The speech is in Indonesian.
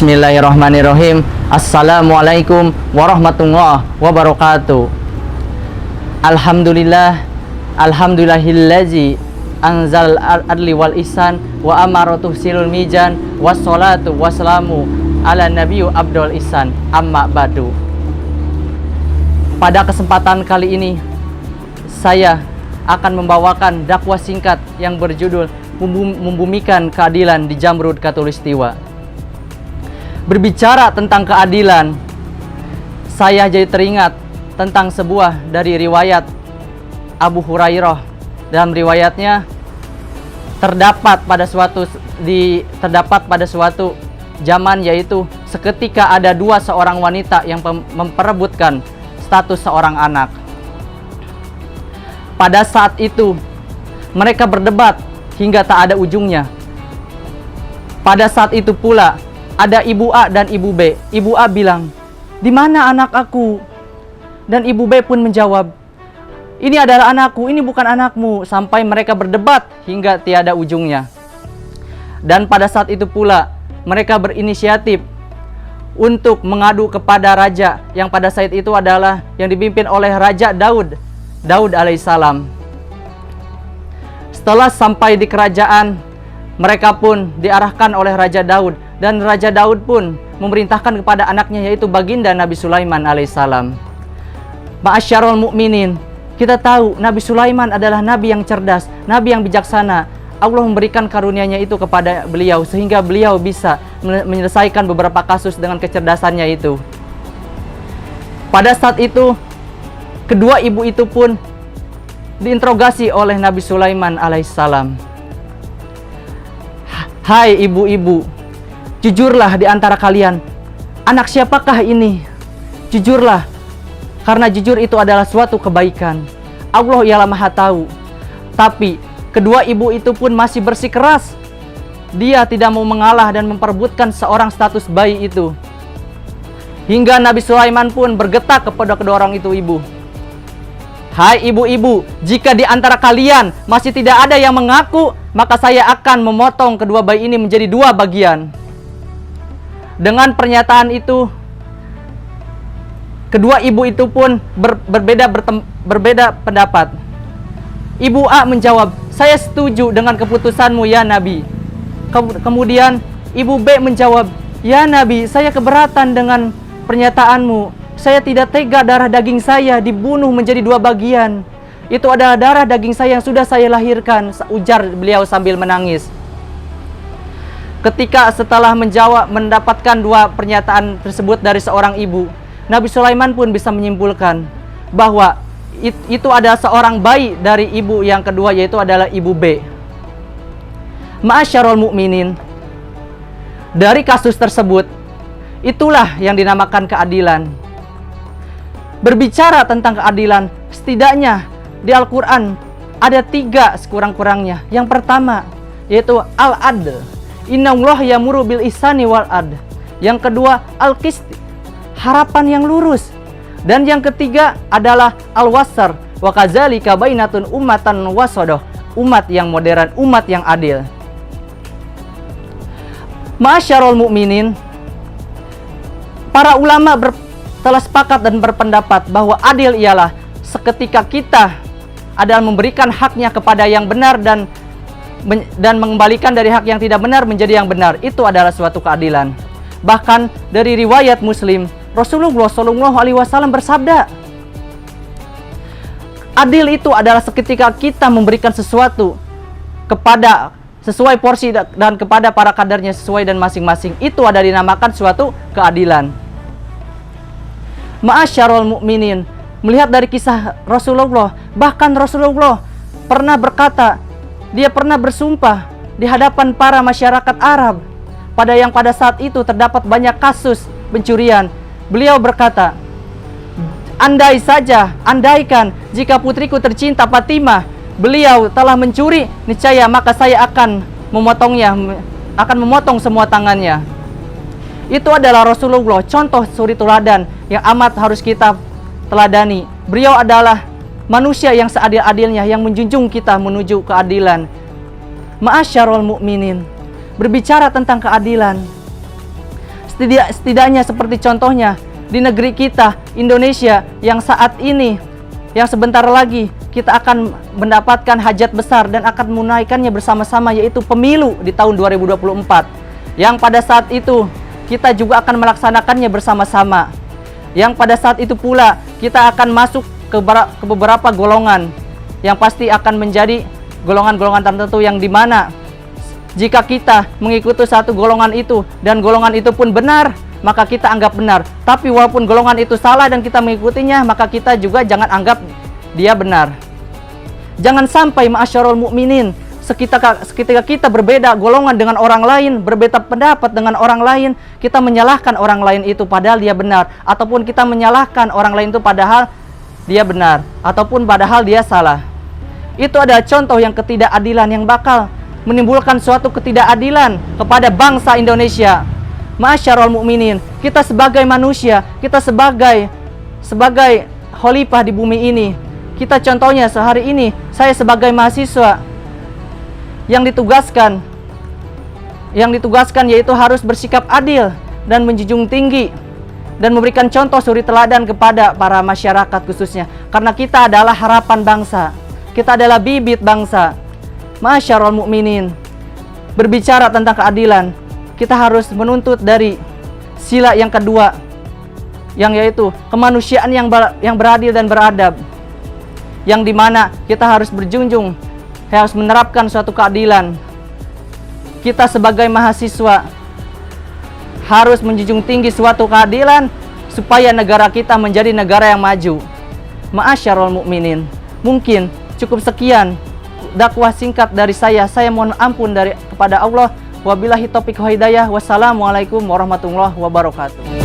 Bismillahirrahmanirrahim. Assalamualaikum warahmatullahi wabarakatuh. Alhamdulillahillazi anzal adli wal ihsan wa amaratuh silul mijan wassalatu wassalamu ala nabiyyu abdul ihsan amma ba'du. Pada kesempatan kali ini saya akan membawakan dakwah singkat yang berjudul Membumikan Keadilan di Jamrud Khatulistiwa. Berbicara tentang keadilan, saya jadi teringat tentang sebuah dari riwayat Abu Hurairah. Dalam riwayatnya terdapat pada suatu zaman, yaitu seketika ada seorang wanita yang memperebutkan status seorang anak. Pada saat itu mereka berdebat hingga tak ada ujungnya. Pada saat itu pula ada ibu A dan ibu B. Ibu A bilang, "Di mana anak aku?" Dan ibu B pun menjawab, "Ini adalah anakku, ini bukan anakmu." Sampai mereka berdebat hingga tiada ujungnya. Dan pada saat itu pula mereka berinisiatif untuk mengadu kepada raja, yang pada saat itu adalah yang dipimpin oleh Raja Daud alaihissalam. Setelah sampai di kerajaan, mereka pun diarahkan oleh Raja Daud, dan Raja Daud pun memerintahkan kepada anaknya, yaitu baginda Nabi Sulaiman alaihissalam. Ma'asyarul mu'minin, kita tahu Nabi Sulaiman adalah nabi yang cerdas, nabi yang bijaksana. Allah memberikan karunia-Nya itu kepada beliau sehingga beliau bisa menyelesaikan beberapa kasus dengan kecerdasannya itu. Pada saat itu, kedua ibu itu pun diinterogasi oleh Nabi Sulaiman alaihissalam. "Hai ibu-ibu, jujurlah di antara kalian, anak siapakah ini? Jujurlah, karena jujur itu adalah suatu kebaikan. Allah ialah Maha Tahu." Tapi kedua ibu itu pun masih bersikeras. Dia tidak mau mengalah dan memperebutkan seorang status bayi itu. Hingga Nabi Sulaiman pun bergetak kepada kedua orang itu ibu. "Hai ibu-ibu, jika di antara kalian masih tidak ada yang mengaku, maka saya akan memotong kedua bayi ini menjadi dua bagian." Dengan pernyataan itu, kedua ibu itu pun berbeda pendapat. Ibu A menjawab, "Saya setuju dengan keputusanmu ya Nabi." Kemudian ibu B menjawab, "Ya Nabi, saya keberatan dengan pernyataanmu. Saya tidak tega darah daging saya dibunuh menjadi dua bagian. Itu adalah darah daging saya yang sudah saya lahirkan," ujar beliau sambil menangis. Ketika setelah mendapatkan dua pernyataan tersebut dari seorang ibu, Nabi Sulaiman pun bisa menyimpulkan bahwa itu adalah seorang bayi dari ibu yang kedua, yaitu adalah ibu B. Ma'asyarul mu'minin, dari kasus tersebut, itulah yang dinamakan keadilan. Berbicara tentang keadilan, setidaknya di Al-Quran ada 3 sekurang-kurangnya. Yang pertama yaitu al-adl, innallaha ya'muru bil ihsani wal adl. Yang kedua al-qist, harapan yang lurus. Dan yang ketiga adalah al-wasar, wa kadzalika bainatun ummatan wasadah, umat yang modern, umat yang adil. Ma'asyarul mu'minin, para ulama telah sepakat dan berpendapat bahwa adil ialah seketika kita adalah memberikan haknya kepada yang benar dan mengembalikan dari hak yang tidak benar menjadi yang benar. Itu adalah suatu keadilan. Bahkan dari riwayat Muslim, Rasulullah SAW bersabda, adil itu adalah seketika kita memberikan sesuatu kepada sesuai porsi dan kepada para kadarnya sesuai dan masing-masing. Itu adalah dinamakan suatu keadilan. Ma'asyarul mu'minin, melihat dari kisah Rasulullah, bahkan Rasulullah pernah berkata, dia pernah bersumpah di hadapan para masyarakat Arab pada saat itu terdapat banyak kasus pencurian. Beliau berkata, andaikan jika putriku tercinta Fatimah beliau telah mencuri, niscaya maka saya akan memotong semua tangannya. Itu adalah Rasulullah, contoh suri teladan yang amat harus kita teladani. Beliau adalah manusia yang seadil-adilnya, yang menjunjung kita menuju keadilan. Ma'asyarul mu'minin, berbicara tentang keadilan, Setidaknya seperti contohnya di negeri kita, Indonesia, yang saat ini, yang sebentar lagi kita akan mendapatkan hajat besar dan akan menunaikannya bersama-sama, yaitu pemilu di tahun 2024. Yang pada saat itu kita juga akan melaksanakannya bersama-sama. Yang pada saat itu pula kita akan masuk ke beberapa golongan yang pasti akan menjadi golongan-golongan tertentu, yang dimana jika kita mengikuti satu golongan itu dan golongan itu pun benar, maka kita anggap benar. Tapi walaupun golongan itu salah dan kita mengikutinya, maka kita juga jangan anggap dia benar. Jangan sampai ma'asyarul mukminin, ketika kita berbeda golongan dengan orang lain, berbeda pendapat dengan orang lain, kita menyalahkan orang lain itu padahal dia benar, ataupun kita menyalahkan orang lain itu padahal dia benar, ataupun padahal dia salah. Itu adalah contoh yang ketidakadilan yang bakal menimbulkan suatu ketidakadilan kepada bangsa Indonesia. Ma'asyarul mukminin, kita sebagai manusia, kita sebagai khalifah di bumi ini, kita contohnya sehari ini, saya sebagai mahasiswa yang ditugaskan yaitu harus bersikap adil dan menjunjung tinggi dan memberikan contoh suri teladan kepada para masyarakat khususnya, karena kita adalah harapan bangsa, kita adalah bibit bangsa. Ma'asyarul mukminin, berbicara tentang keadilan, kita harus menuntut dari sila yang kedua, yang yaitu kemanusiaan yang beradil dan beradab, yang dimana kita harus harus menerapkan suatu keadilan. Kita sebagai mahasiswa harus menjunjung tinggi suatu keadilan supaya negara kita menjadi negara yang maju. Ma'asyarul mukminin, mungkin cukup sekian dakwah singkat dari saya. Saya mohon ampun kepada Allah. Wabillahi taufiq wa hidayah. Wassalamualaikum warahmatullahi wabarakatuh.